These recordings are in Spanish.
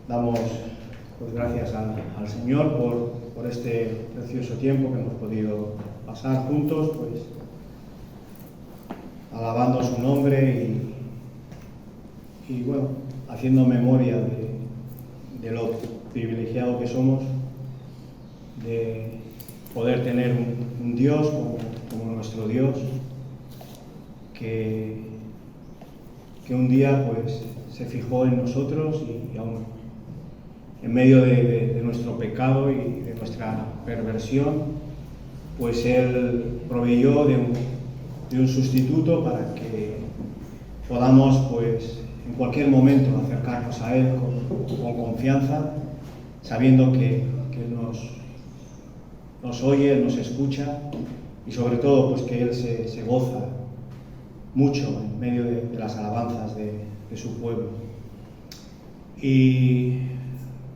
Damos pues, gracias al Señor por este precioso tiempo que hemos podido pasar juntos, pues alabando su nombre y bueno, haciendo memoria de lo privilegiado que somos, de poder tener un Dios como nuestro Dios, que un día pues se fijó en nosotros y aún en medio de nuestro pecado y de nuestra perversión, pues Él proveyó de un sustituto para que podamos pues en cualquier momento acercarnos a Él con confianza, sabiendo que Él nos oye, Él nos escucha y sobre todo pues que Él se goza mucho en medio de las alabanzas de su pueblo. Y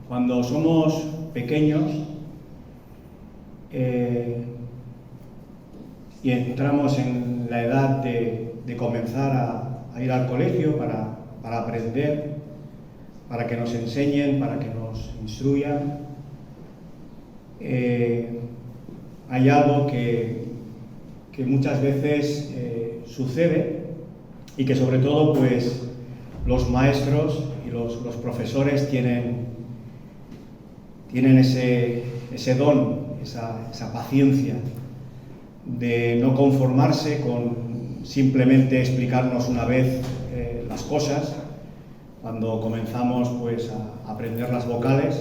cuando somos pequeños y entramos en la edad de comenzar a ir al colegio para aprender, para que nos enseñen, para que nos instruyan, hay algo que muchas veces sucede y que sobre todo pues los maestros y los profesores tienen ese don, esa paciencia de no conformarse con simplemente explicarnos una vez las cosas. Cuando comenzamos pues a aprender las vocales,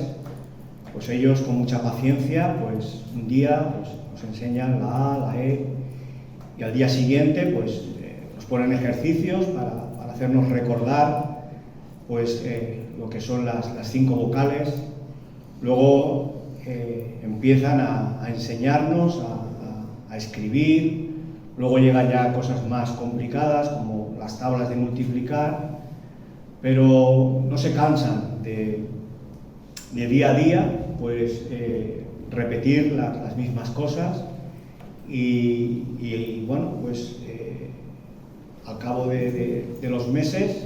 pues ellos con mucha paciencia pues un día pues, nos enseñan la A, la E y al día siguiente pues nos ponen ejercicios para hacernos recordar pues lo que son las 5 vocales. Luego empiezan a enseñarnos a escribir, luego llegan ya cosas más complicadas como las tablas de multiplicar, pero no se cansan de día a día pues repetir las mismas cosas y bueno, pues al cabo de los meses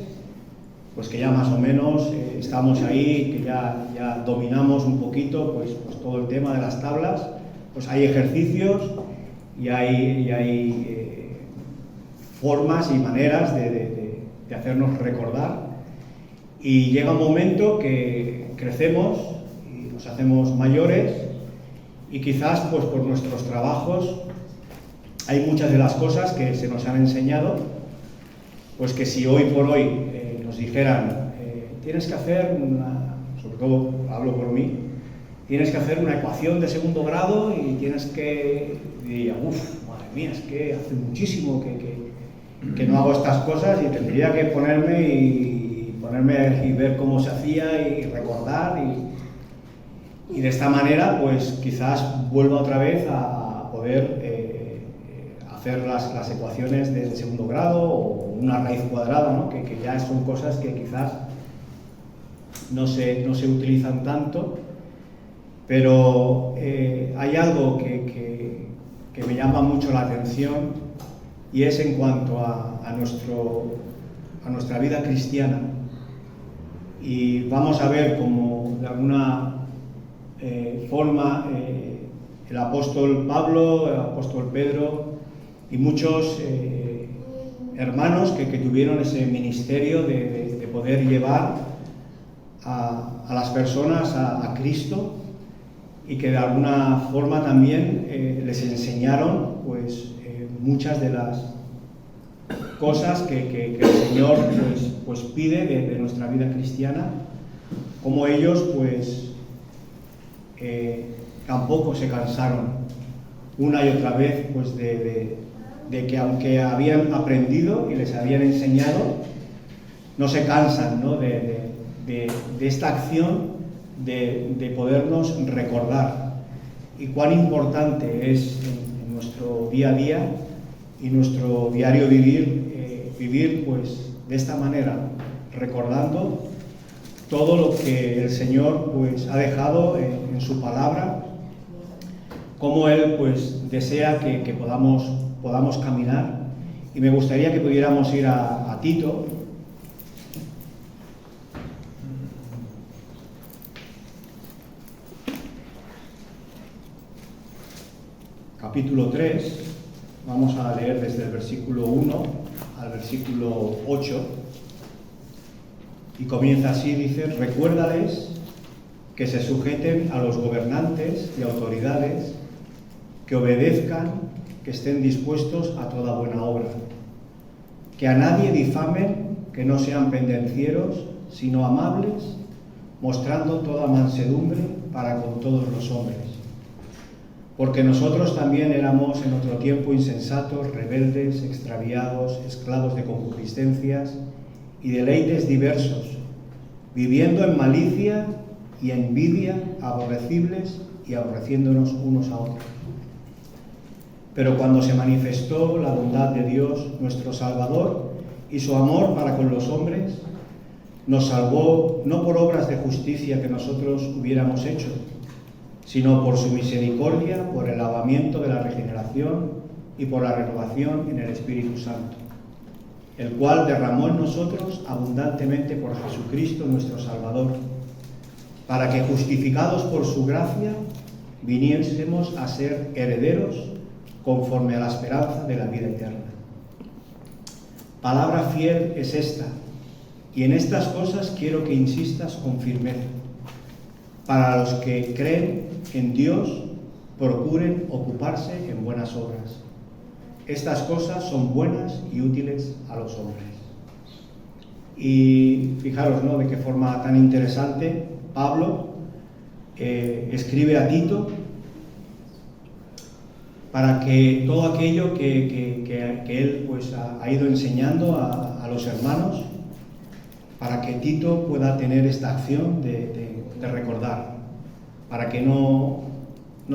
pues que ya más o menos estamos ahí, que ya dominamos un poquito pues todo el tema de las tablas, pues hay ejercicios y hay formas y maneras de hacernos recordar, y llega un momento que crecemos y nos hacemos mayores y quizás pues por nuestros trabajos hay muchas de las cosas que se nos han enseñado, pues que si hoy por hoy nos dijeran, tienes que hacer sobre todo hablo por mí, tienes que hacer una ecuación de segundo grado y tienes que, diría, madre mía, es que hace muchísimo que no hago estas cosas y tendría que ponerme y ver cómo se hacía y recordar y de esta manera pues quizás vuelva otra vez a poder hacer las ecuaciones de segundo grado o una raíz cuadrada, ¿no? que ya son cosas que quizás no se utilizan tanto, pero hay algo que me llama mucho la atención y es en cuanto a nuestra vida cristiana, y vamos a ver cómo de alguna forma el apóstol Pablo, el apóstol Pedro y muchos hermanos que tuvieron ese ministerio de poder llevar a las personas a Cristo, y que de alguna forma también les enseñaron pues muchas de las cosas que el Señor pues pide de nuestra vida cristiana, como ellos pues tampoco se cansaron una y otra vez pues de que aunque habían aprendido y les habían enseñado, no se cansan, ¿no? de esta acción de podernos recordar, y cuán importante es en nuestro día a día y nuestro diario vivir pues de esta manera, recordando todo lo que el Señor pues ha dejado en su palabra, cómo Él pues desea que podamos caminar. Y me gustaría que pudiéramos ir a Tito, capítulo 3, vamos a leer desde el versículo 1 al versículo 8, y comienza así, dice: recuérdales que se sujeten a los gobernantes y autoridades, que obedezcan, que estén dispuestos a toda buena obra, que a nadie difamen, que no sean pendencieros, sino amables, mostrando toda mansedumbre para con todos los hombres. Porque nosotros también éramos en otro tiempo insensatos, rebeldes, extraviados, esclavos de concupiscencias y deleites diversos, viviendo en malicia y envidia, aborrecibles y aborreciéndonos unos a otros. Pero cuando se manifestó la bondad de Dios, nuestro Salvador, y su amor para con los hombres, nos salvó no por obras de justicia que nosotros hubiéramos hecho, sino por su misericordia, por el lavamiento de la regeneración y por la renovación en el Espíritu Santo, el cual derramó en nosotros abundantemente por Jesucristo nuestro Salvador, para que, justificados por su gracia, viniésemos a ser herederos conforme a la esperanza de la vida eterna. Palabra fiel es esta, y en estas cosas quiero que insistas con firmeza. Para los que creen en Dios, procuren ocuparse en buenas obras. Estas cosas son buenas y útiles a los hombres. Y fijaros, ¿no?, de qué forma tan interesante Pablo escribe a Tito para que todo aquello que él pues ha ido enseñando a los hermanos, para que Tito pueda tener esta acción de recordar, para que no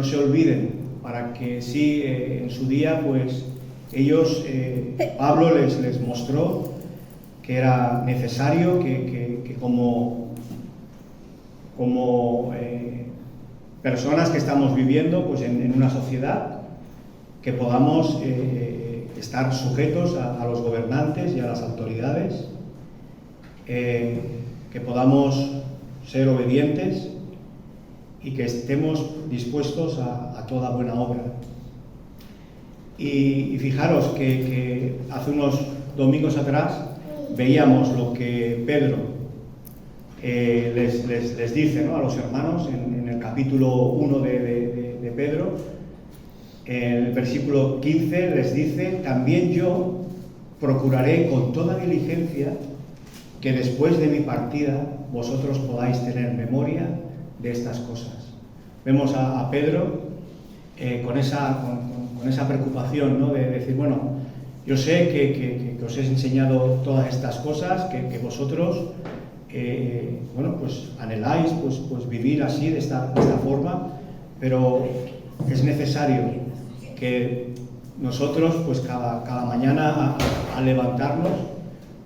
se olviden, para que sí, en su día pues ellos, Pablo les mostró que era necesario que como personas que estamos viviendo pues en una sociedad, que podamos estar sujetos a los gobernantes y a las autoridades, que podamos ser obedientes y que estemos dispuestos a toda buena obra. Y fijaros que hace unos domingos atrás veíamos lo que Pedro les dice, ¿no?, a los hermanos en el capítulo 1 de Pedro. En el versículo 15 les dice: también yo procuraré con toda diligencia que después de mi partida vosotros podáis tener memoria de estas cosas. Vemos a Pedro con esa preocupación, ¿no?, de decir, bueno, yo sé que os he enseñado todas estas cosas, que vosotros bueno, pues anheláis pues vivir así, de esta forma, pero es necesario que nosotros pues cada mañana al levantarnos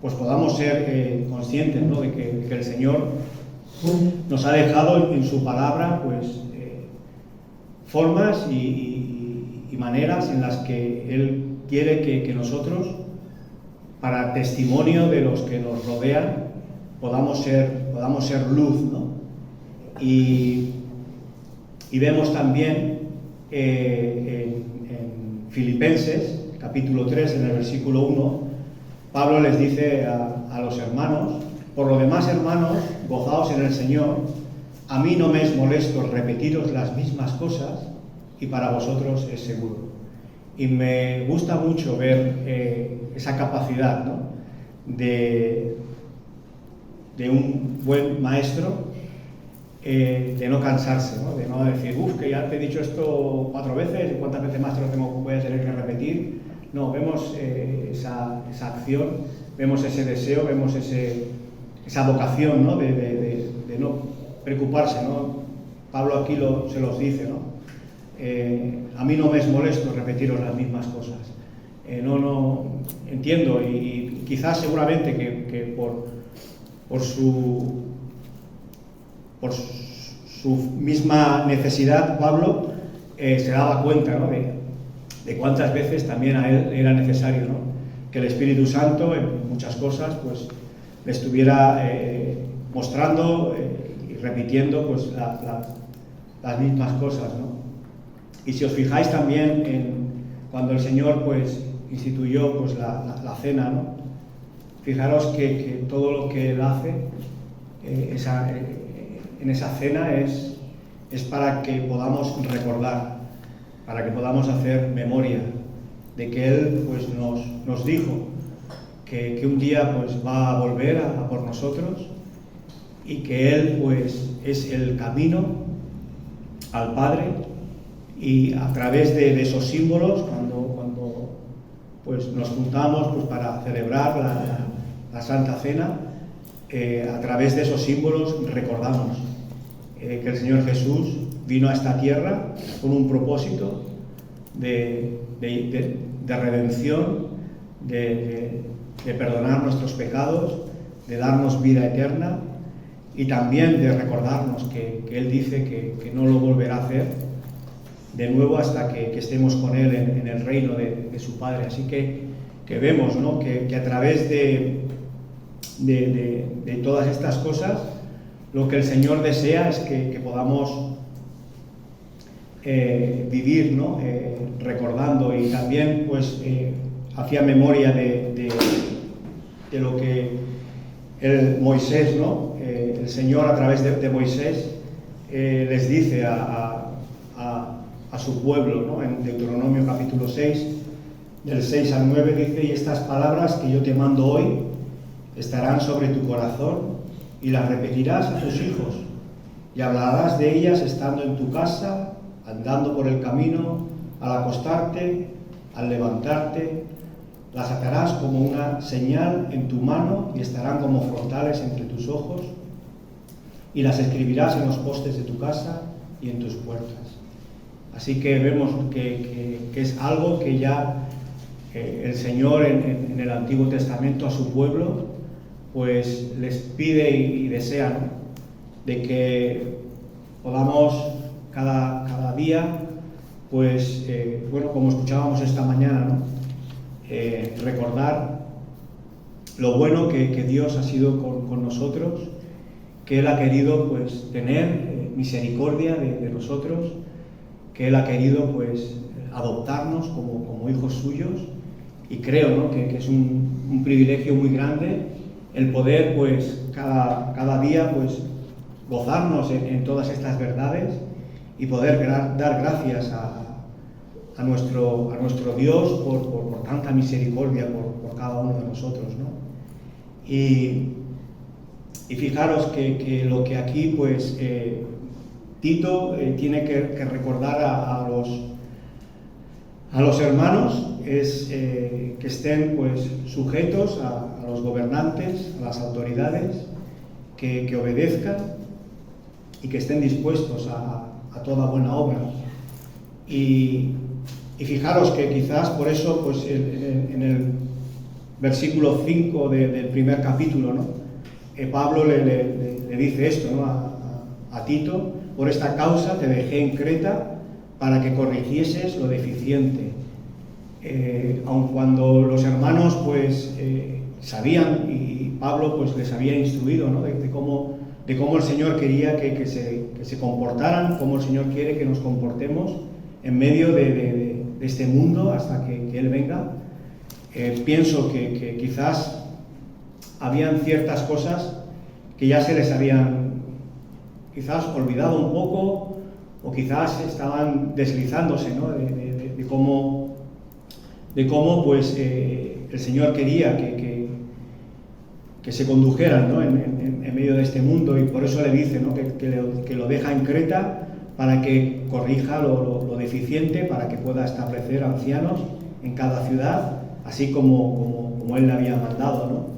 pues podamos ser conscientes, ¿no?, de que el Señor nos ha dejado en su palabra pues formas y maneras en las que Él quiere que nosotros, para testimonio de los que nos rodean, podamos ser luz, ¿no? Y vemos también en Filipenses, capítulo 3, en el versículo 1, Pablo les dice a los hermanos: por lo demás, hermanos, gozaos en el Señor. A mí no me es molesto repetiros las mismas cosas, y para vosotros es seguro. Y me gusta mucho ver esa capacidad, ¿no?, de un buen maestro, de no cansarse, ¿no?, de no decir, que ya te he dicho esto 4 veces, ¿cuántas veces más te lo voy a tener que repetir? No, vemos esa acción, vemos ese deseo, vemos esa vocación, ¿no?, de no preocuparse, ¿no? Pablo aquí se los dice, ¿no? A mí no me es molesto repetiros las mismas cosas. No entiendo, y quizás seguramente que por su misma necesidad, Pablo se daba cuenta, ¿no?, de cuántas veces también a él era necesario, ¿no?, que el Espíritu Santo en muchas cosas pues le estuviera mostrando y repitiendo pues las mismas cosas, ¿no? Y si os fijáis también cuando el Señor pues instituyó pues la cena, ¿no? Fijaros que todo lo que Él hace en esa cena es para que podamos recordar, para que podamos hacer memoria de que Él pues nos dijo que un día pues va a volver a por nosotros, y que Él pues es el camino al Padre, y a través de esos símbolos, cuando pues nos juntamos pues para celebrar la Santa Cena, a través de esos símbolos recordamos que el Señor Jesús vino a esta tierra con un propósito de redención, de perdonar nuestros pecados, de darnos vida eterna, y también de recordarnos que Él dice que no lo volverá a hacer de nuevo hasta que estemos con Él en el reino de su Padre. Así que vemos, ¿no?, que a través de todas estas cosas, lo que el Señor desea es que podamos vivir, ¿no?, recordando. Y también pues hacía memoria de lo que Moisés, ¿no?, el Señor a través de Moisés les dice a su pueblo, ¿no?, en Deuteronomio capítulo 6, del 6 al 9, dice: y estas palabras que yo te mando hoy estarán sobre tu corazón, y las repetirás a tus hijos, y hablarás de ellas estando en tu casa, andando por el camino, al acostarte, al levantarte. Las atarás como una señal en tu mano, y estarán como frontales entre tus ojos, y las escribirás en los postes de tu casa y en tus puertas. Así que vemos que es algo que ya el Señor en el Antiguo Testamento a su pueblo pues les pide y desea, ¿no?, de que podamos cada día, pues como escuchábamos esta mañana, ¿no?, recordar lo bueno que Dios ha sido con nosotros, que Él ha querido pues tener misericordia de nosotros, que Él ha querido pues adoptarnos como hijos suyos. Y creo, ¿no?, que es un privilegio muy grande el poder pues cada día pues gozarnos en todas estas verdades, y poder dar gracias a nuestro Dios por tanta misericordia por cada uno de nosotros, ¿no? Y fijaros que lo que aquí pues Tito tiene que recordar a los hermanos es que estén pues sujetos a los gobernantes, a las autoridades, que obedezcan y que estén dispuestos a toda buena obra. Y fijaros que quizás por eso pues en el versículo 5 del primer capítulo, ¿no?, Pablo le dice esto, ¿no?, a Tito: por esta causa te dejé en Creta para que corrigieses lo deficiente. Aun cuando los hermanos pues sabían, y Pablo pues les había instruido, ¿no?, de cómo el Señor quería que se comportaran, cómo el Señor quiere que nos comportemos en medio de este mundo hasta que Él venga. Pienso que quizás habían ciertas cosas que ya se les habían quizás olvidado un poco, o quizás estaban deslizándose, ¿no?, de cómo pues el Señor quería que se condujeran, ¿no?, en medio de este mundo. Y por eso le dice, ¿no?, que lo deja en Creta para que corrija lo deficiente, para que pueda establecer ancianos en cada ciudad, así como Él le había mandado, ¿no?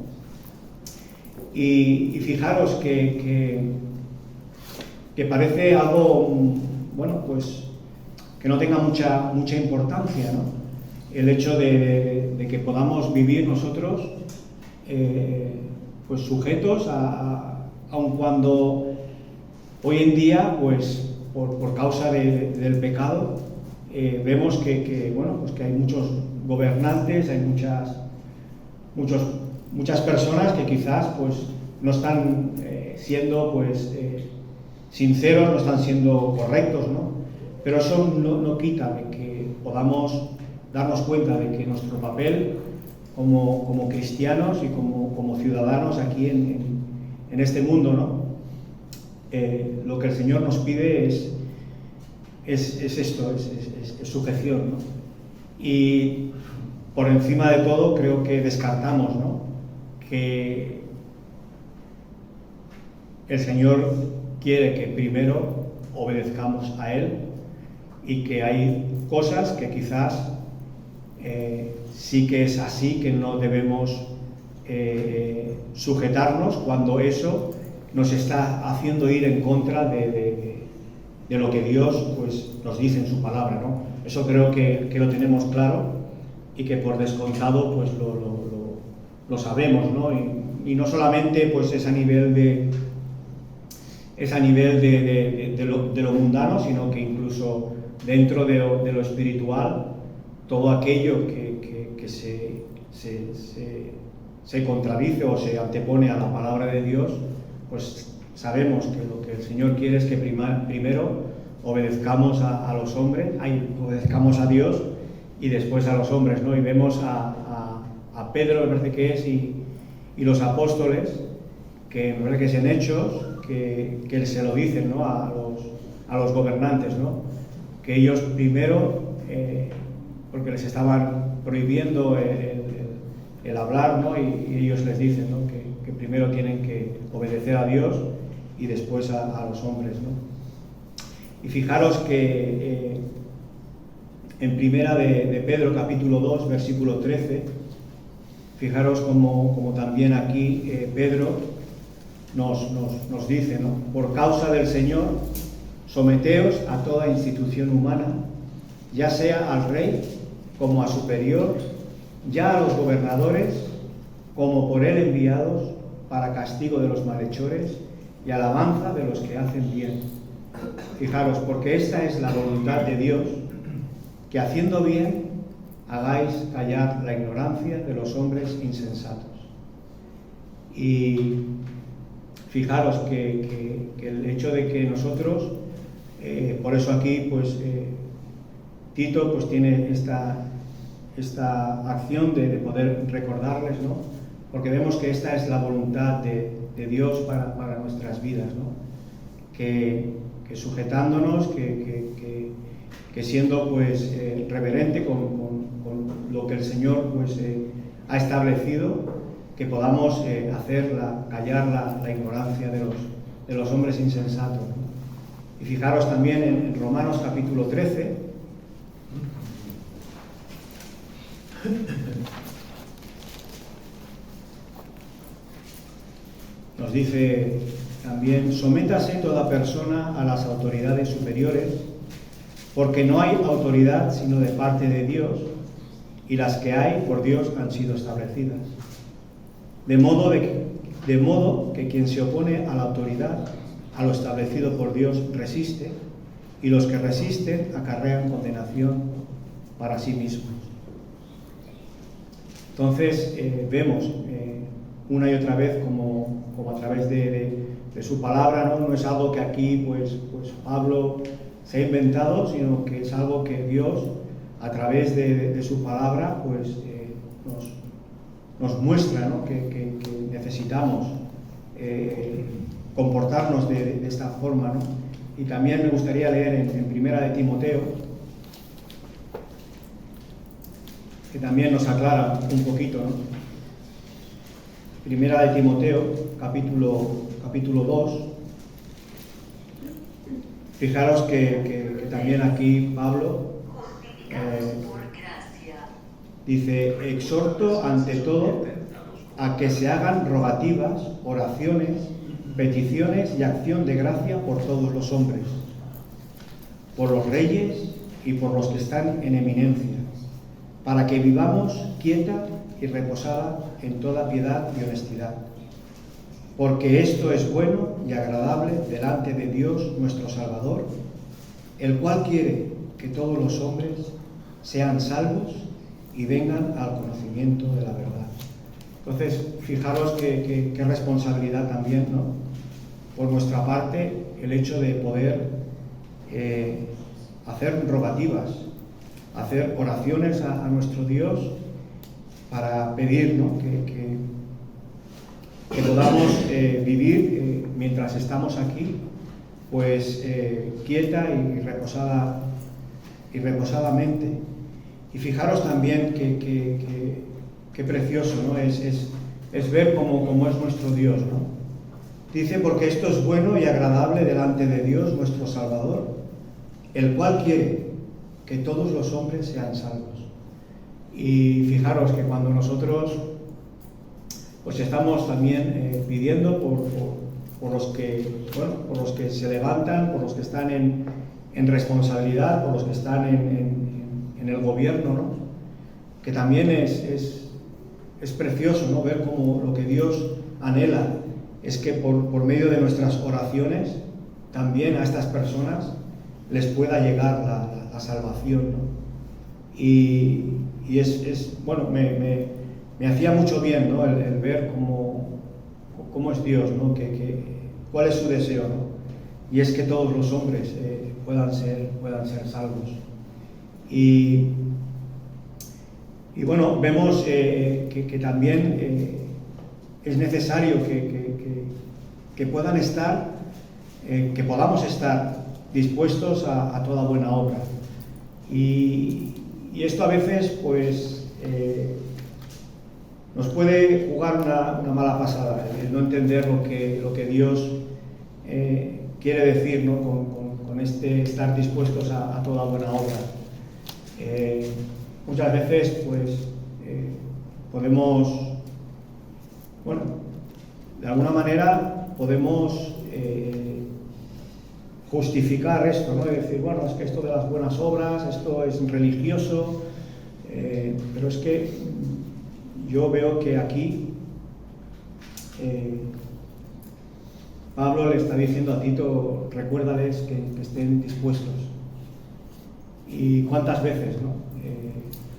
Y fijaros que parece algo, pues que no tenga mucha importancia, ¿no?, el hecho de que podamos vivir nosotros pues sujetos aun cuando hoy en día pues por causa del pecado vemos que hay muchos gobernantes, hay muchas personas que quizás pues no están siendo pues sinceros, no están siendo correctos, ¿no? Pero eso no quita de que podamos darnos cuenta de que nuestro papel como cristianos y como ciudadanos aquí en este mundo, ¿no? Lo que el Señor nos pide es esto, es sujeción, ¿no? Y por encima de todo creo que descartamos, ¿no?, que el Señor quiere que primero obedezcamos a Él y que hay cosas que quizás sí que es así, que no debemos sujetarnos cuando eso nos está haciendo ir en contra de lo que Dios pues nos dice en su palabra, ¿no? Eso creo que lo tenemos claro y que por descontado pues lo sabemos, ¿no? Y no solamente pues es a nivel de lo mundano, sino que incluso dentro de lo espiritual, todo aquello que se contradice o se antepone a la palabra de Dios, pues sabemos que lo que el Señor quiere es que primero obedezcamos a los hombres, obedezcamos a Dios y después a los hombres, ¿no? Y vemos a Pedro, me parece que es, y los apóstoles, que me parece que es en Hechos, que se lo dicen, ¿no?, a los gobernantes, ¿no?, que ellos primero, porque les estaban prohibiendo el hablar, ¿no?, y ellos les dicen, ¿no?, que primero tienen que obedecer a Dios y después a los hombres, ¿no? Y fijaros que en primera de Pedro, capítulo 2, versículo 13, fijaros como también aquí Pedro nos dice, ¿no?, por causa del Señor, someteos a toda institución humana, ya sea al rey como a superior, ya a los gobernadores como por él enviados, para castigo de los malhechores y alabanza de los que hacen bien. Fijaros, porque esta es la voluntad de Dios, que haciendo bien hagáis callar la ignorancia de los hombres insensatos. Y fijaros que el hecho de que nosotros, por eso aquí pues Tito pues tiene esta acción de poder recordarles, ¿no?, porque vemos que esta es la voluntad de Dios para nuestras vidas, ¿no?, que sujetándonos, que siendo pues reverente con lo que el Señor pues ha establecido, que podamos callar la ignorancia de los hombres insensatos, ¿no? Y fijaros también en Romanos capítulo 13, nos dice también: sométase toda persona a las autoridades superiores, porque no hay autoridad sino de parte de Dios, y las que hay por Dios han sido establecidas. De modo que quien se opone a la autoridad, a lo establecido por Dios, resiste, y los que resisten acarrean condenación para sí mismos. Entonces vemos una y otra vez como a través de su palabra, ¿no? No es algo que aquí pues Pablo se ha inventado, sino que es algo que Dios, a través de su palabra, pues nos muestra, ¿no?, que necesitamos comportarnos de esta forma, ¿no? Y también me gustaría leer en primera de Timoteo, que también nos aclara un poquito, ¿no? Primera de Timoteo, capítulo 2. Fijaros que también aquí Pablo dice: exhorto ante todo a que se hagan rogativas, oraciones, peticiones y acción de gracia por todos los hombres, por los reyes y por los que están en eminencia, para que vivamos quieta y reposada en toda piedad y honestidad. Porque esto es bueno y agradable delante de Dios nuestro Salvador, el cual quiere que todos los hombres sean salvos y vengan al conocimiento de la verdad. Entonces, fijaros qué responsabilidad también, ¿no?, por nuestra parte, el hecho de poder hacer rogativas, hacer oraciones a nuestro Dios para pedir, ¿no?, que podamos vivir mientras estamos aquí, pues quieta y reposadamente. Y fijaros también qué precioso, ¿no?, es ver cómo es nuestro Dios, ¿no? Dice: porque esto es bueno y agradable delante de Dios nuestro Salvador, el cual quiere que todos los hombres sean salvos. Y fijaros que cuando nosotros pues estamos también pidiendo por los que se levantan, por los que están en responsabilidad, por los que están en el gobierno, ¿no?, que también es precioso, ¿no?, ver cómo lo que Dios anhela es que por medio de nuestras oraciones también a estas personas les pueda llegar la salvación, ¿no? Y bueno, me hacía mucho bien, ¿no?, el ver cómo es Dios, ¿no?, cuál es su deseo, ¿no? Y es que todos los hombres puedan ser salvos. Y bueno, vemos que también es necesario que puedan estar, que podamos estar dispuestos a toda buena obra. Y esto a veces, pues, nos puede jugar una mala pasada, el no entender lo que Dios quiere decir, ¿no?, con este estar dispuestos a toda buena obra. Muchas veces, pues, podemos, bueno, de alguna manera podemos justificar esto, ¿no?, y decir, bueno, es que esto de las buenas obras, esto es religioso, pero es que yo veo que aquí Pablo le está diciendo a Tito: recuérdales que estén dispuestos. Y cuántas veces, ¿no?,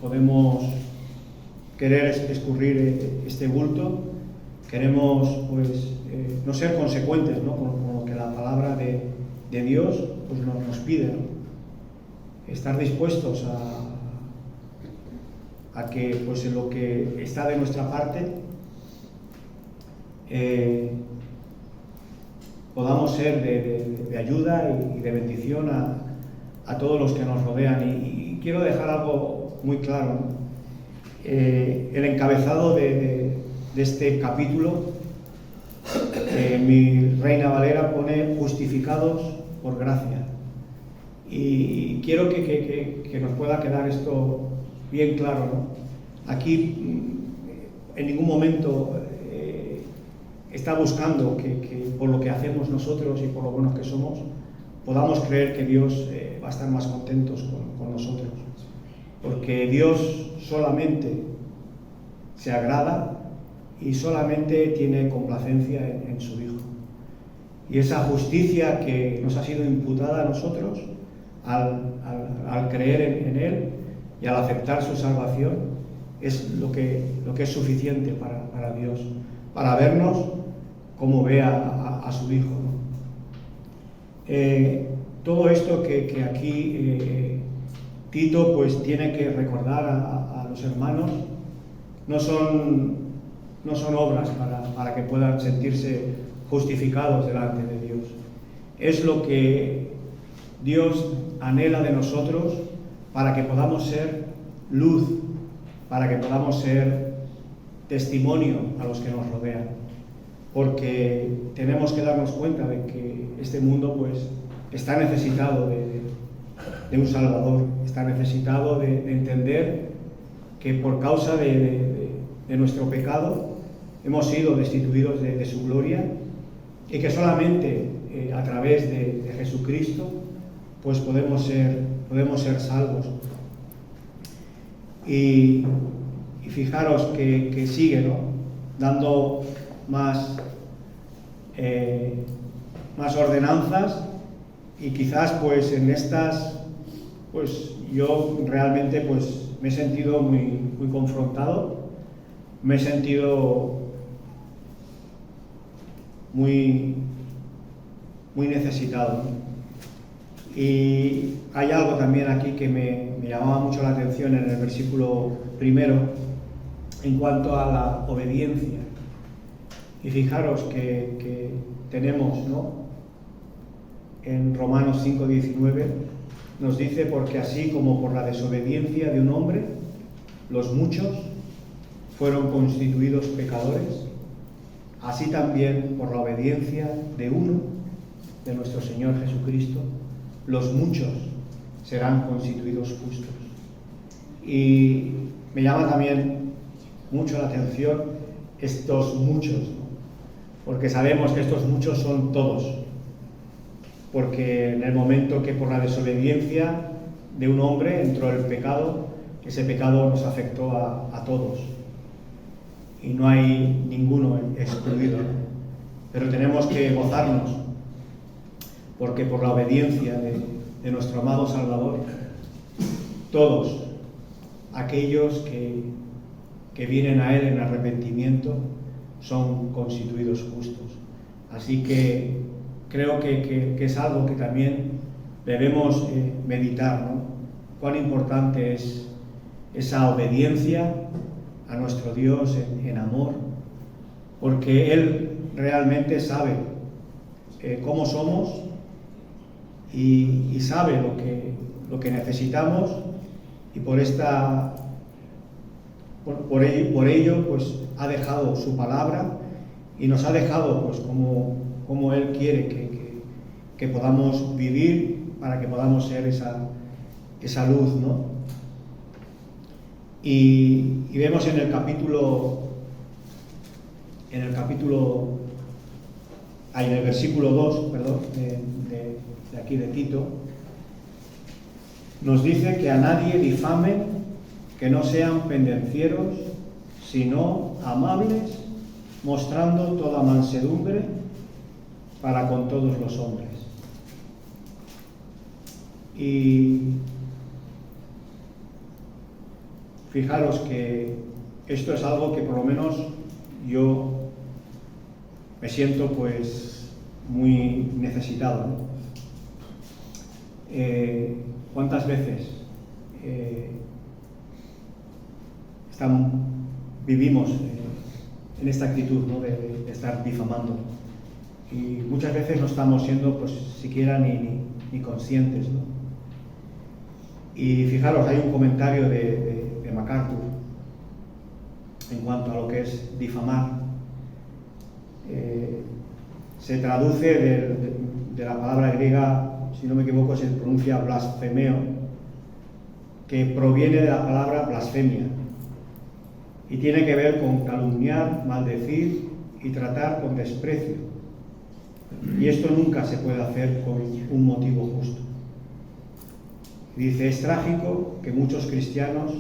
podemos querer escurrir este bulto, queremos, pues, no ser consecuentes, ¿no?, con lo que la palabra de Dios pues nos pide, ¿no? Estar dispuestos a que, pues, en lo que está de nuestra parte podamos ser de ayuda y de bendición a todos los que nos rodean. Y quiero dejar algo muy claro, ¿no? El encabezado de este capítulo, mi Reina Valera pone: justificados por gracia. Y quiero que nos pueda quedar esto bien claro, ¿no? Aquí en ningún momento está buscando que por lo que hacemos nosotros y por lo buenos que somos podamos creer que Dios va a estar más contentos con nosotros, porque Dios solamente se agrada y solamente tiene complacencia en su Hijo. Y esa justicia que nos ha sido imputada a nosotros al creer en Él y al aceptar su salvación es lo que es suficiente para Dios, para vernos como ve a su Hijo, ¿no? Todo esto que aquí Tito pues tiene que recordar a los hermanos no son obras para que puedan sentirse justificados delante de Dios. Es lo que Dios anhela de nosotros para que podamos ser luz, para que podamos ser testimonio a los que nos rodean. Porque tenemos que darnos cuenta de que este mundo pues está necesitado de un Salvador, está necesitado de entender que por causa de nuestro pecado hemos sido destituidos de su gloria, y que solamente a través de Jesucristo pues podemos ser salvos. Y fijaros que sigue, ¿no?, dando más ordenanzas, y quizás pues en estas pues yo realmente pues me he sentido muy confrontado, me he sentido muy necesitado, ¿no? Y hay algo también aquí que me llamaba mucho la atención en el versículo primero, en cuanto a la obediencia. Y fijaros que tenemos, ¿no? En Romanos 5:19 nos dice: porque así como por la desobediencia de un hombre, los muchos fueron constituidos pecadores, así también por la obediencia de uno, de nuestro Señor Jesucristo, los muchos serán constituidos justos. Y me llama también mucho la atención estos muchos, ¿no? Porque sabemos que estos muchos son todos, porque en el momento que por la desobediencia de un hombre entró el pecado, ese pecado nos afectó a todos y no hay ninguno excluido, ¿no? Pero tenemos que gozarnos, porque por la obediencia de nuestro amado Salvador, todos aquellos que vienen a Él en arrepentimiento son constituidos justos. Así que creo que es algo que también debemos meditar, ¿no? Cuán importante es esa obediencia a nuestro Dios en amor, porque Él realmente sabe cómo somos y sabe lo que necesitamos, y por ello pues ha dejado su palabra y nos ha dejado pues como Él quiere que podamos vivir, para que podamos ser esa luz, ¿no? Y vemos en el versículo 2, perdón, de aquí de Tito, nos dice que a nadie difamen, que no sean pendencieros, sino amables, mostrando toda mansedumbre para con todos los hombres. Y fijaros que esto es algo que por lo menos yo me siento pues muy necesitado, ¿no? ¿Cuántas veces vivimos en esta actitud, ¿no? de estar difamando? Y muchas veces no estamos siendo pues siquiera ni conscientes, ¿no? Y fijaros, hay un comentario de MacArthur en cuanto a lo que es difamar. Se traduce de la palabra griega, si no me equivoco, se pronuncia blasfemeo, que proviene de la palabra blasfemia y tiene que ver con calumniar, maldecir y tratar con desprecio. Y esto nunca se puede hacer con un motivo justo. Dice: es trágico que muchos cristianos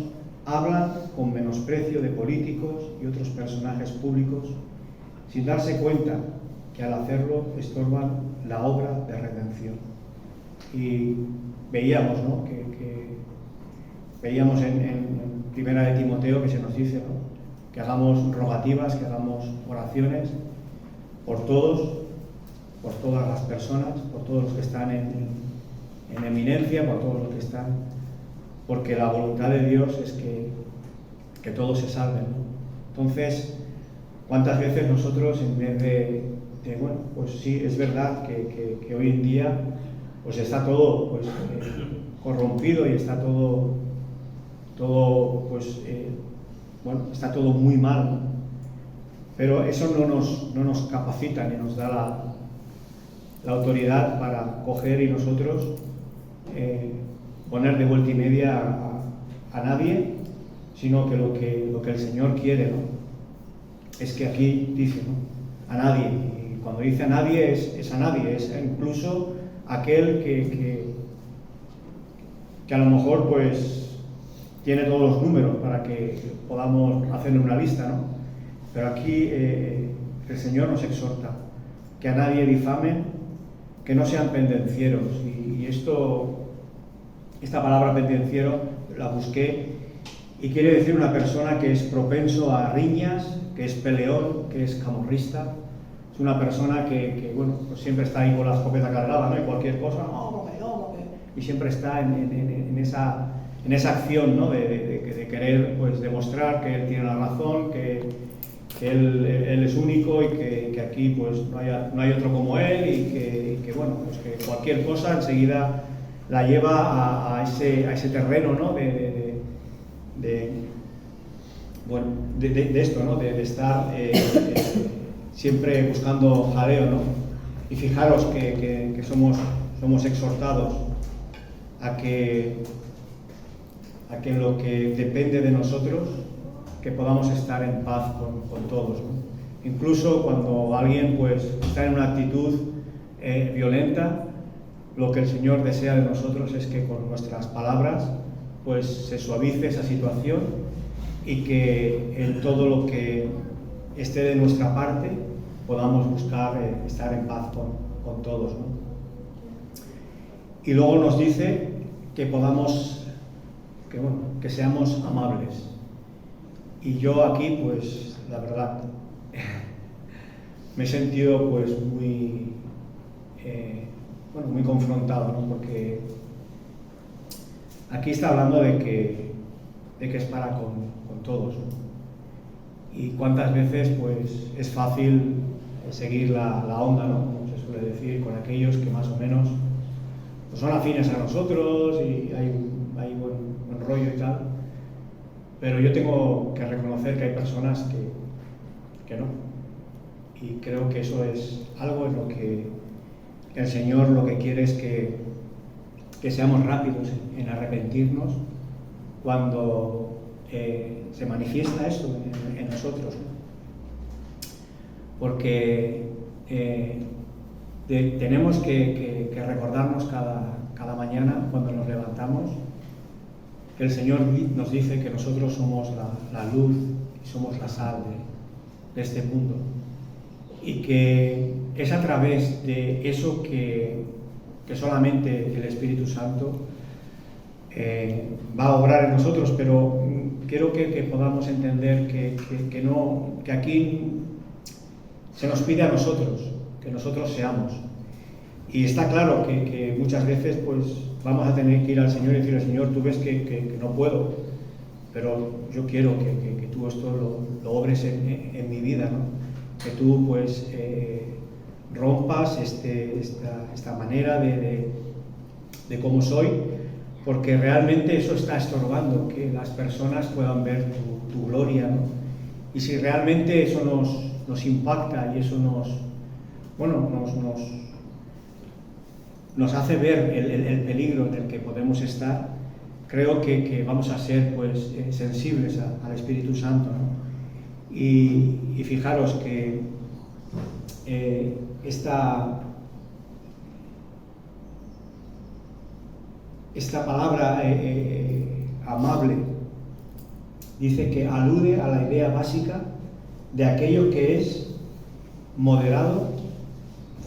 hablan con menosprecio de políticos y otros personajes públicos sin darse cuenta que al hacerlo estorban la obra de redención. Y veíamos, ¿no? que veíamos en Primera de Timoteo que se nos dice, ¿no? Que hagamos rogativas, que hagamos oraciones por todos, por todas las personas, por todos los que están en eminencia, por todos los que están, porque la voluntad de Dios es que todos se salven, ¿no? Entonces, ¿cuántas veces nosotros, en vez de bueno, pues sí, es verdad que hoy en día pues está todo pues, corrompido y está todo pues, bueno, está todo muy mal, ¿no? Pero eso no nos capacita ni nos da la autoridad para coger y nosotros poner de vuelta y media a nadie, sino que lo que el Señor quiere, ¿no? Es que aquí dice, ¿no? A nadie. Y cuando dice a nadie es a nadie, es incluso aquel que a lo mejor pues tiene todos los números para que podamos hacerle una lista, ¿no? Pero aquí el Señor nos exhorta que a nadie difamen, que no sean pendencieros. Y esta palabra pendenciero la busqué y quiere decir una persona que es propenso a riñas, que es peleón, que es camorrista. Es una persona que bueno, pues siempre está ahí con la escopeta cargada, ¿no? Y cualquier cosa, no, porque yo, porque y siempre está en esa acción, ¿no? de querer pues demostrar que él tiene la razón, que él es único y que aquí pues no hay otro como él y que bueno, pues que cualquier cosa enseguida la lleva a ese terreno, ¿no? de esto, ¿no? de estar siempre buscando jaleo, ¿no? Y fijaros que somos exhortados a que lo que depende de nosotros, que podamos estar en paz con todos, ¿no? Incluso cuando alguien pues está en una actitud violenta, lo que el Señor desea de nosotros es que con nuestras palabras pues se suavice esa situación y que en todo lo que esté de nuestra parte podamos buscar estar en paz con todos, ¿no? Y luego nos dice que que seamos amables. Y yo aquí, pues, la verdad, me he sentido pues muy confrontado, ¿no? Porque aquí está hablando de que es para con todos, ¿no? Y cuántas veces pues es fácil seguir la onda, ¿no? Como se suele decir, con aquellos que más o menos pues son afines a nosotros y hay buen rollo y tal, pero yo tengo que reconocer que hay personas que no, y creo que eso es algo en lo que el Señor lo que quiere es que seamos rápidos en arrepentirnos cuando se manifiesta eso en nosotros, ¿no? Porque tenemos que recordarnos cada mañana cuando nos levantamos que el Señor nos dice que nosotros somos la luz y somos la sal de este mundo, y que es a través de eso que solamente el Espíritu Santo va a obrar en nosotros, pero quiero que podamos entender que aquí se nos pide a nosotros, que nosotros seamos. Y está claro que muchas veces pues vamos a tener que ir al Señor y decirle: Señor, tú ves que no puedo, pero yo quiero que tú esto lo obres en mi vida, ¿no? Que tú pues rompas esta manera de cómo soy, porque realmente eso está estorbando que las personas puedan ver tu gloria, ¿no? Y si realmente eso nos impacta y eso nos hace ver el peligro en el que podemos estar, creo que vamos a ser pues sensibles al Espíritu Santo, ¿no? Y fijaros que esta palabra amable dice que alude a la idea básica de aquello que es moderado,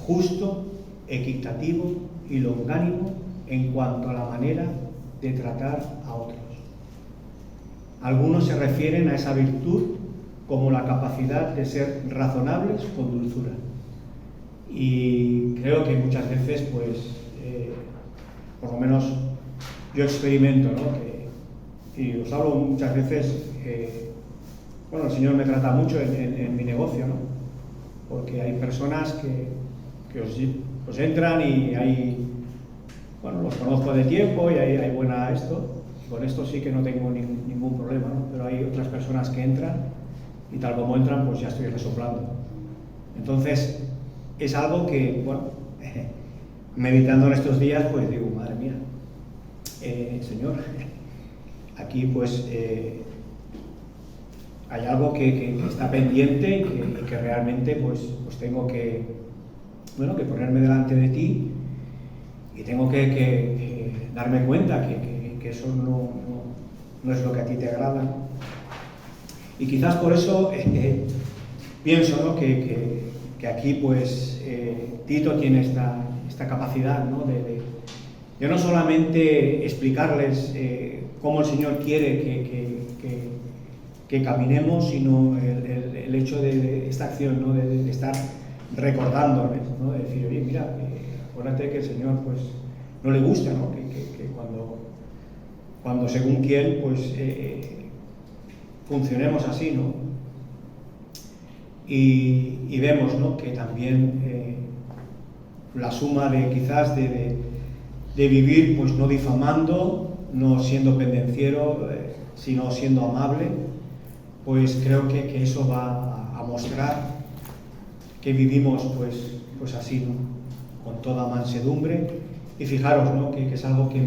justo, equitativo y longánimo en cuanto a la manera de tratar a otros. Algunos se refieren a esa virtud como la capacidad de ser razonables con dulzura. Y creo que muchas veces, pues, por lo menos yo experimento, ¿no? Y os hablo muchas veces, el Señor me trata mucho en mi negocio, ¿no? Porque hay personas que os entran y los conozco de tiempo y hay buena esto. Con esto sí que no tengo ningún problema, ¿no? Pero hay otras personas que entran y tal como entran, pues ya estoy resoplando. Entonces, es algo que, meditando en estos días, pues digo: madre mía, Señor, aquí pues hay algo que está pendiente y que realmente pues tengo que ponerme delante de ti, y tengo que darme cuenta que eso no es lo que a ti te agrada. Y quizás por eso pienso, ¿no? que aquí pues Tito tiene esta capacidad, ¿no? de no solamente explicarles cómo el Señor quiere que caminemos, sino el hecho de esta acción, ¿no? de estar recordándoles, ¿no? De decir: oye, mira, acuérdate que el Señor pues no le gusta, ¿no? Que cuando según quién, pues funcionemos así, ¿no? Y vemos, ¿no? Que también la suma de quizás de vivir, pues no difamando, no siendo pendenciero, sino siendo amable, pues creo que eso va a mostrar que vivimos pues así, ¿no? Con toda mansedumbre. Y fijaros, ¿no? Que es algo que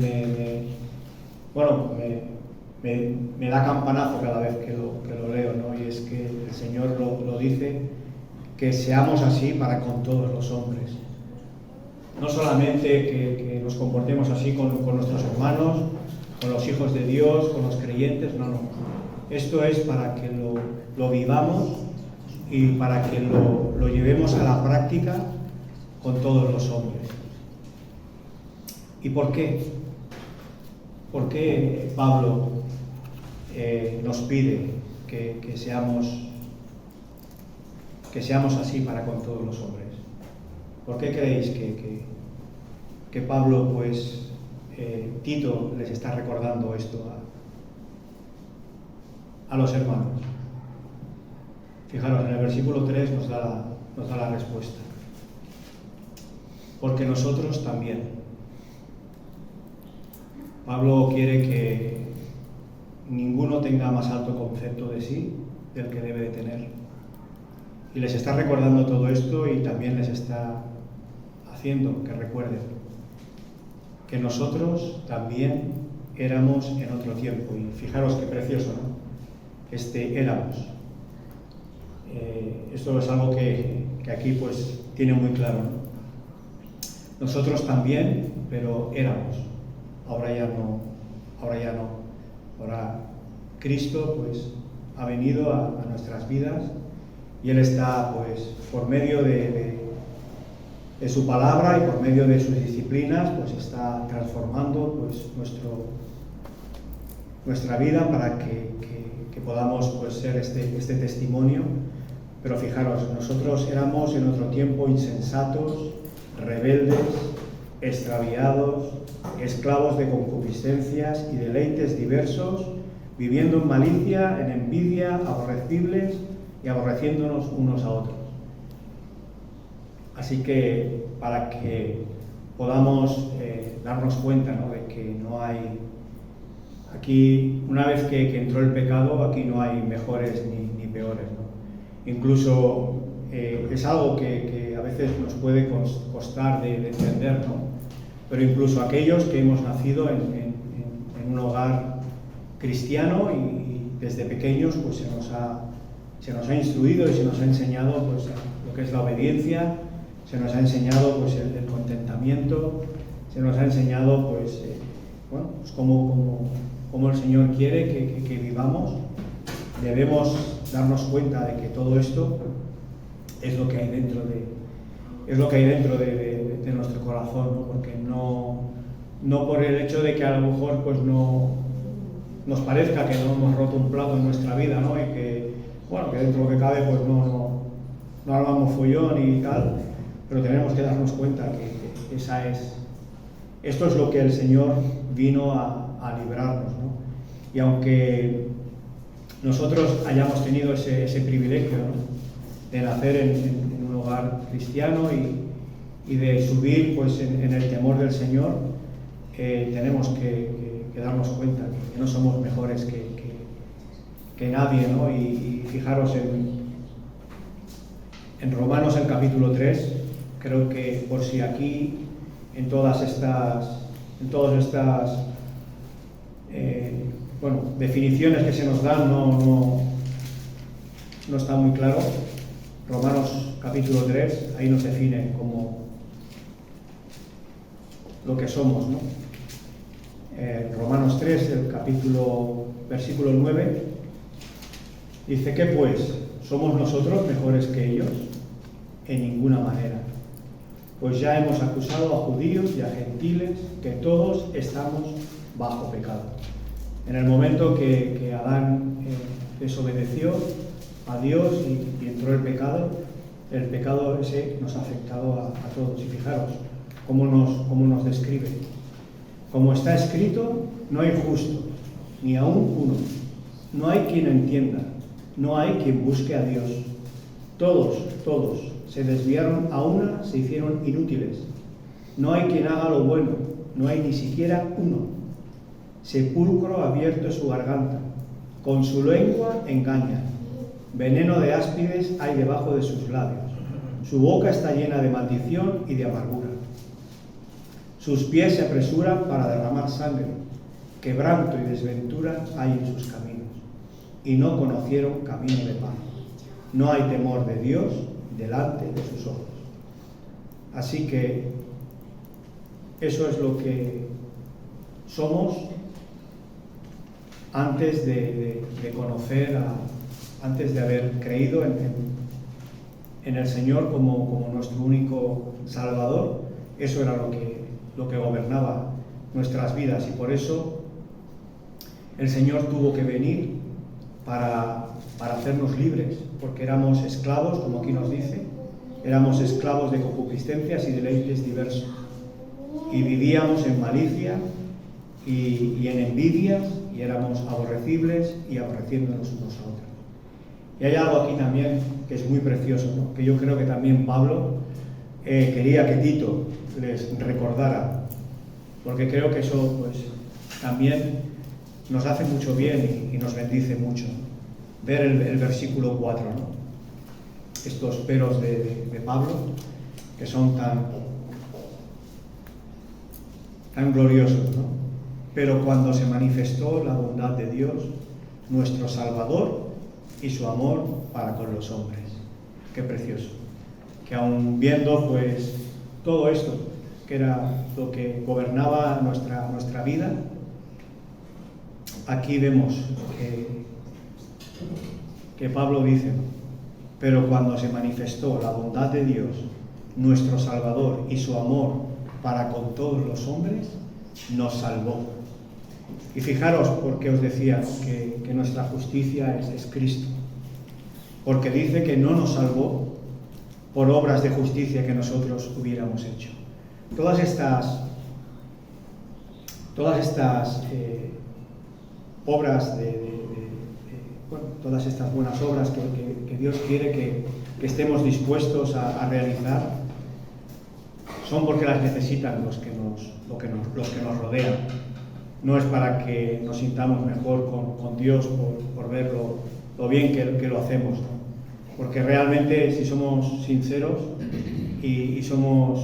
me da campanazo cada vez que lo leo, ¿no? Y es que el Señor lo dice, que seamos así para con todos los hombres. No solamente que nos comportemos así con nuestros hermanos, con los hijos de Dios, con los creyentes, no. Esto es para que lo vivamos y para que lo llevemos a la práctica con todos los hombres. ¿Y por qué? ¿Por qué Pablo nos pide que seamos así para con todos los hombres? ¿Por qué creéis que Pablo, pues, Tito les está recordando esto a los hermanos? Fijaros, en el versículo 3 nos da la respuesta. Porque nosotros también. Pablo quiere que ninguno tenga más alto concepto de sí del que debe de tener. Y les está recordando todo esto y también les está haciendo que recuerden que nosotros también éramos en otro tiempo. Y fijaros qué precioso, ¿no? Éramos. Esto es algo que aquí pues tiene muy claro, ¿no? Nosotros también, pero éramos. Ahora ya no. Ahora Cristo pues ha venido a nuestras vidas y Él está pues por medio de su palabra y por medio de sus disciplinas pues está transformando pues nuestra vida para que podamos pues ser este testimonio. Pero fijaros, nosotros éramos en otro tiempo insensatos, rebeldes, extraviados, esclavos de concupiscencias y deleites diversos, viviendo en malicia, en envidia, aborrecibles y aborreciéndonos unos a otros. Así que para que podamos darnos cuenta, ¿no? De que no hay, aquí, una vez que entró el pecado, aquí no hay mejores ni peores, ¿no? Incluso es algo que a veces nos puede costar de entender, ¿no? Pero incluso aquellos que hemos nacido en un hogar cristiano y desde pequeños pues se nos ha instruido y se nos ha enseñado pues lo que es la obediencia, se nos ha enseñado pues el contentamiento, se nos ha enseñado pues cómo el Señor quiere que vivamos. Debemos darnos cuenta de que todo esto es lo que hay dentro de nuestro corazón, ¿no? Porque no por el hecho de que a lo mejor pues no nos parezca que no hemos roto un plato en nuestra vida, ¿no? Y que dentro de lo que cabe pues no armamos follón y tal, pero tenemos que darnos cuenta que esto es lo que el Señor vino a librarnos, ¿no? Y aunque nosotros hayamos tenido ese privilegio, ¿no? De nacer en un hogar cristiano y de subir pues en el temor del Señor, tenemos que darnos cuenta que no somos mejores que nadie, ¿no? Y fijaros en Romanos, el capítulo 3, creo que por si aquí en todas estas definiciones que se nos dan no está muy claro. Romanos capítulo 3, ahí nos define como lo que somos, ¿no? Romanos 3, el versículo 9, dice que pues, ¿somos nosotros mejores que ellos? En ninguna manera. Pues ya hemos acusado a judíos y a gentiles que todos estamos bajo pecado. En el momento que Adán desobedeció a Dios y entró el pecado ese nos ha afectado a todos. Y fijaros cómo nos describe. Como está escrito, no hay justo, ni aún uno. No hay quien entienda, no hay quien busque a Dios. Todos se desviaron a una, se hicieron inútiles. No hay quien haga lo bueno, no hay ni siquiera uno. Sepulcro abierto es su garganta, con su lengua engaña. Veneno de áspides hay debajo de sus labios. Su boca está llena de maldición y de amargura. Sus pies se apresuran para derramar sangre. Quebranto y desventura hay en sus caminos. Y no conocieron camino de paz. No hay temor de Dios delante de sus ojos. Así que eso es lo que somos antes de conocer, antes de haber creído en el Señor como nuestro único Salvador. Eso era lo que gobernaba nuestras vidas, y por eso el Señor tuvo que venir para hacernos libres, porque éramos esclavos, como aquí nos dice, éramos esclavos de concupiscencias y deleites diversos, y vivíamos en malicia y en envidias, y éramos aborrecibles y aborreciéndonos unos a otros. Y hay algo aquí también que es muy precioso, ¿no? Que yo creo que también Pablo quería que Tito les recordara, porque creo que eso pues también nos hace mucho bien y nos bendice mucho. Ver el versículo 4, ¿no? Estos peros de Pablo, que son tan gloriosos, ¿no? Pero cuando se manifestó la bondad de Dios, nuestro Salvador, y su amor para con los hombres. Qué precioso. Que aun viendo pues todo esto, que era lo que gobernaba nuestra vida, aquí vemos que Pablo dice, pero cuando se manifestó la bondad de Dios, nuestro Salvador, y su amor para con todos los hombres, nos salvó. Y fijaros, porque os decía que nuestra justicia es Cristo. Porque dice que no nos salvó por obras de justicia que nosotros hubiéramos hecho. Todas estas obras todas estas buenas obras que Dios quiere que estemos dispuestos a realizar, son porque las necesitan los que nos rodean. No es para que nos sintamos mejor con Dios por ver lo bien que lo hacemos, ¿no? Porque realmente, si somos sinceros y somos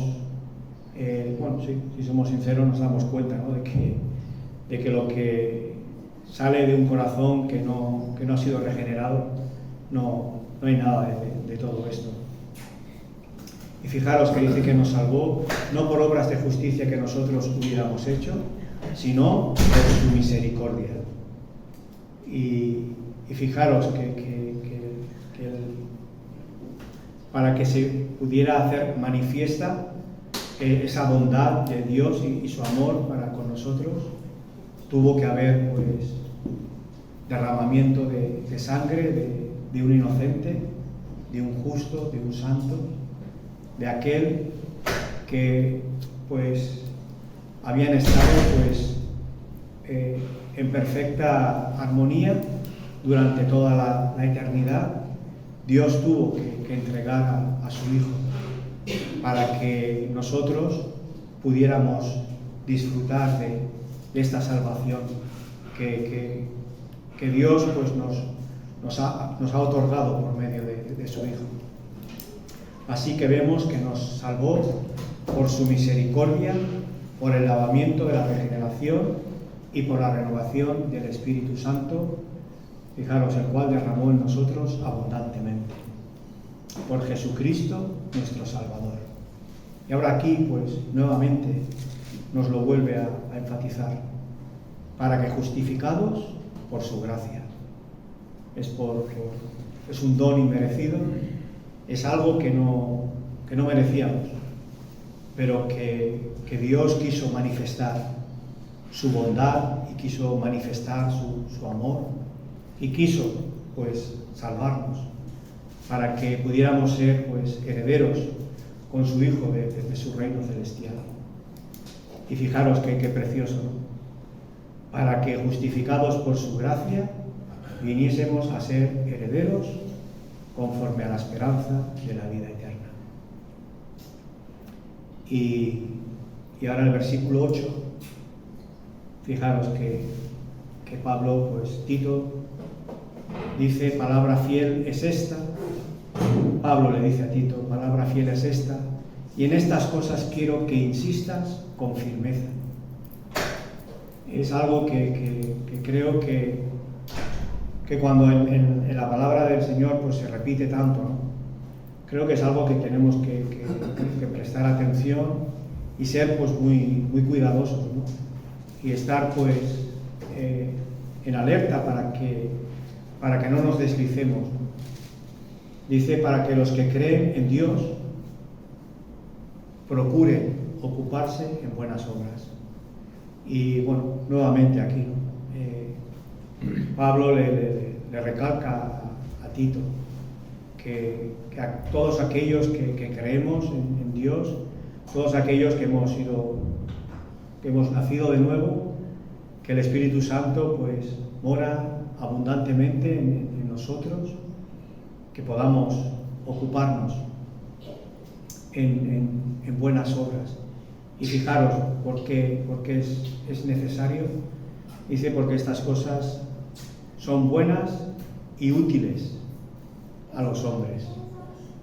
si somos sinceros, nos damos cuenta, ¿no? de que lo que sale de un corazón que no ha sido regenerado, no hay nada de todo esto. Y fijaros que dice que nos salvó no por obras de justicia que nosotros hubiéramos hecho, sino por su misericordia. Y fijaros para que se pudiera hacer manifiesta esa bondad de Dios y su amor para con nosotros, tuvo que haber pues derramamiento de sangre de un inocente, de un justo, de un santo, de aquel que pues habían estado pues en perfecta armonía durante toda la eternidad. Dios tuvo que entregar a su Hijo para que nosotros pudiéramos disfrutar de esta salvación que Dios pues nos ha otorgado por medio de su Hijo. Así que vemos que nos salvó por su misericordia, por el lavamiento de la regeneración y por la renovación del Espíritu Santo, fijaros, el cual derramó en nosotros abundantemente, por Jesucristo nuestro Salvador. Y ahora aquí, pues, nuevamente nos lo vuelve a enfatizar, para que justificados por su gracia. Es un don inmerecido, es algo que no merecíamos, pero que Dios quiso manifestar su bondad y quiso manifestar su amor y quiso pues salvarnos para que pudiéramos ser pues herederos con su Hijo de su reino celestial. Y fijaros qué precioso, ¿no? Para que, justificados por su gracia, viniésemos a ser herederos conforme a la esperanza de la vida eterna. Y ahora el versículo 8, fijaros que Pablo, pues Tito, dice, palabra fiel es esta. Pablo le dice a Tito, palabra fiel es esta, y en estas cosas quiero que insistas con firmeza. Es algo que creo que cuando en la palabra del Señor pues se repite tanto, ¿no? Creo que es algo que tenemos que prestar atención y ser pues muy cuidadosos, ¿no? Y estar pues en alerta para que no nos deslicemos, ¿no? Dice, para que los que creen en Dios procuren ocuparse en buenas obras. Y bueno, nuevamente aquí, ¿no? Pablo le recalca a Tito que a todos aquellos que creemos en Dios, todos aquellos que hemos nacido de nuevo, que el Espíritu Santo pues mora abundantemente en nosotros, que podamos ocuparnos en buenas obras. Y fijaros, ¿por qué es necesario? Dice, porque estas cosas son buenas y útiles a los hombres.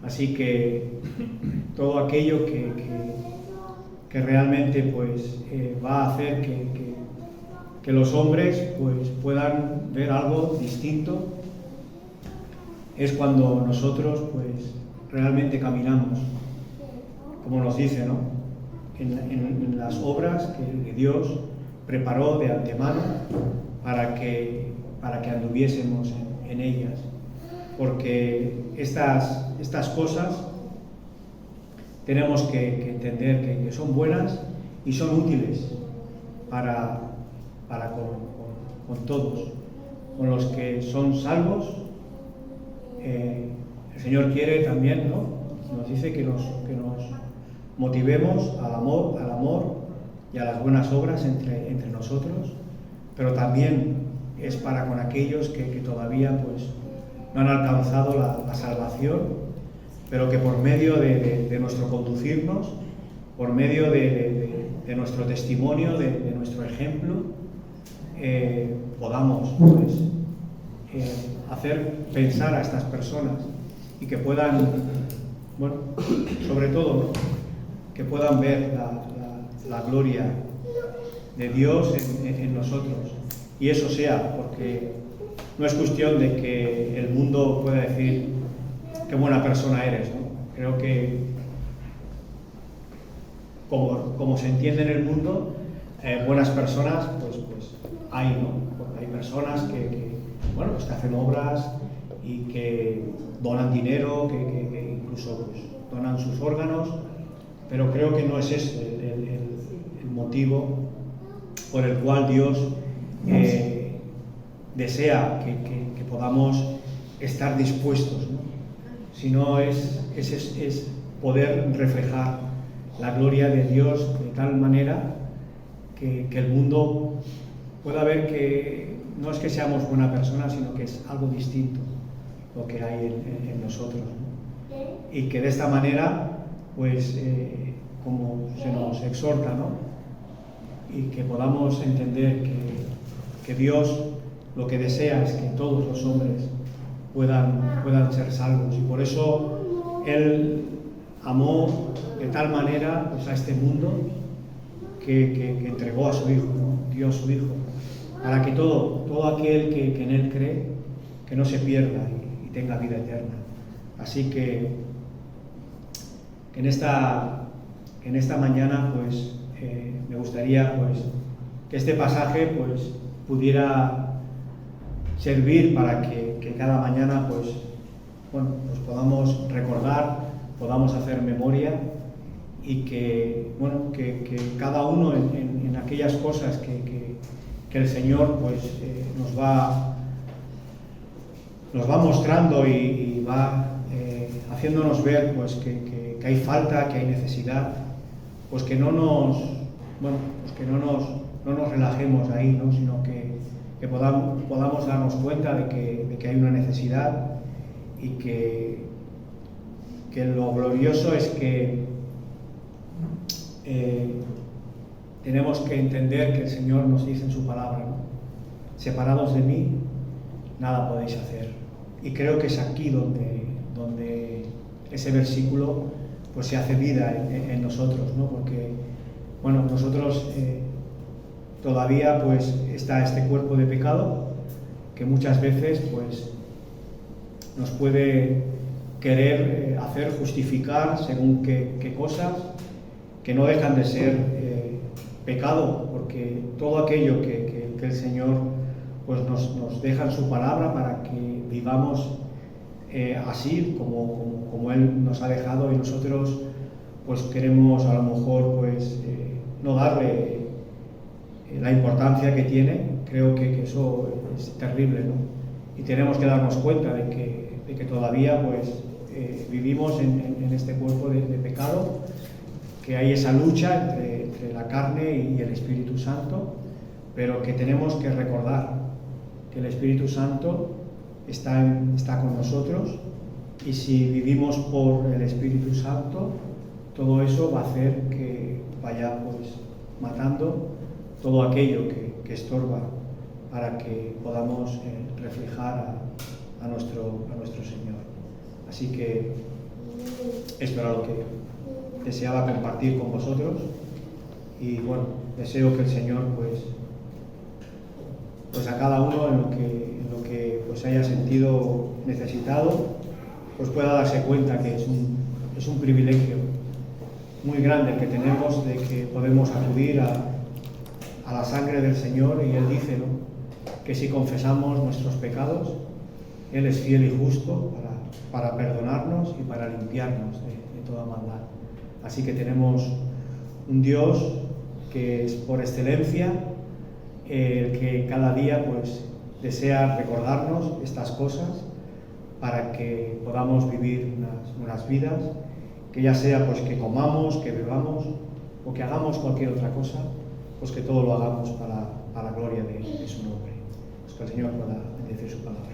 Así que todo aquello que realmente pues, va a hacer que los hombres pues, puedan ver algo distinto, es cuando nosotros pues, realmente caminamos, como nos dice, ¿no? En las obras que Dios preparó de antemano para que anduviésemos en ellas. Porque estas cosas tenemos que entender que son buenas y son útiles para con todos, con los que son salvos. El Señor quiere también, ¿no? Nos dice que nos motivemos al amor y a las buenas obras entre nosotros, pero también es para con aquellos que todavía pues, no han alcanzado la salvación, pero que por medio de nuestro conducirnos, por medio de nuestro testimonio, de nuestro ejemplo, podamos pues, hacer pensar a estas personas y que puedan, bueno, sobre todo, ¿no? Que puedan ver la gloria de Dios en nosotros. Y eso sea, porque no es cuestión de que el mundo pueda decir qué buena persona eres, ¿no? Creo que como se entiende en el mundo, buenas personas, pues hay, ¿no? Porque hay personas que hacen obras y que donan dinero, que incluso pues, donan sus órganos, pero creo que no es ese el motivo por el cual Dios desea que podamos estar dispuestos, ¿no? Sino es poder reflejar la gloria de Dios de tal manera que el mundo pueda ver que no es que seamos buena persona, sino que es algo distinto lo que hay en nosotros, ¿no? Y que de esta manera pues como se nos exhorta, ¿no? Y que podamos entender que Dios lo que desea es que todos los hombres puedan ser salvos, y por eso Él amó de tal manera pues, a este mundo que entregó a su Hijo, ¿no? Dio a su Hijo, para que todo aquel que en Él cree, que no se pierda y tenga vida eterna. Así que en esta mañana pues me gustaría pues que este pasaje pues pudiera servir para que cada mañana pues podamos recordar, podamos hacer memoria, y que cada uno en aquellas cosas que el Señor pues nos va mostrando y va haciéndonos ver pues que hay falta, que hay necesidad, pues que no bueno, pues que no nos relajemos ahí, ¿no? Sino que podamos darnos cuenta de que hay una necesidad y que lo glorioso es que tenemos que entender que el Señor nos dice en su palabra, ¿no? Separados de mí, nada podéis hacer. Y creo que es aquí donde ese versículo pues se hace vida en nosotros, ¿no? Porque, bueno, nosotros todavía pues está este cuerpo de pecado que muchas veces pues nos puede querer hacer justificar según qué cosas que no dejan de ser pecado, porque todo aquello que el Señor pues nos deja en su palabra para que vivamos así como Él nos ha dejado, y nosotros pues queremos a lo mejor pues no darle la importancia que tiene. Creo que eso es terrible, ¿no? Y tenemos que darnos cuenta de que todavía pues vivimos en este cuerpo de pecado, que hay esa lucha entre la carne y el Espíritu Santo, pero que tenemos que recordar que el Espíritu Santo está con nosotros, y si vivimos por el Espíritu Santo, todo eso va a hacer que vaya pues matando todo aquello que estorba para que podamos reflejar a nuestro Señor. Así que esto era lo que deseaba compartir con vosotros, y bueno, deseo que el Señor pues a cada uno en lo que pues haya sentido necesitado, pues pueda darse cuenta que es un privilegio muy grande el que tenemos, de que podemos acudir a la sangre del Señor. Y Él dice, ¿no?, que si confesamos nuestros pecados, Él es fiel y justo para perdonarnos y para limpiarnos de toda maldad. Así que tenemos un Dios que es por excelencia el que cada día pues desea recordarnos estas cosas para que podamos vivir unas vidas que, ya sea pues que comamos, que bebamos o que hagamos cualquier otra cosa, pues que todo lo hagamos para la gloria de su nombre. Pues que el Señor pueda bendecir su palabra.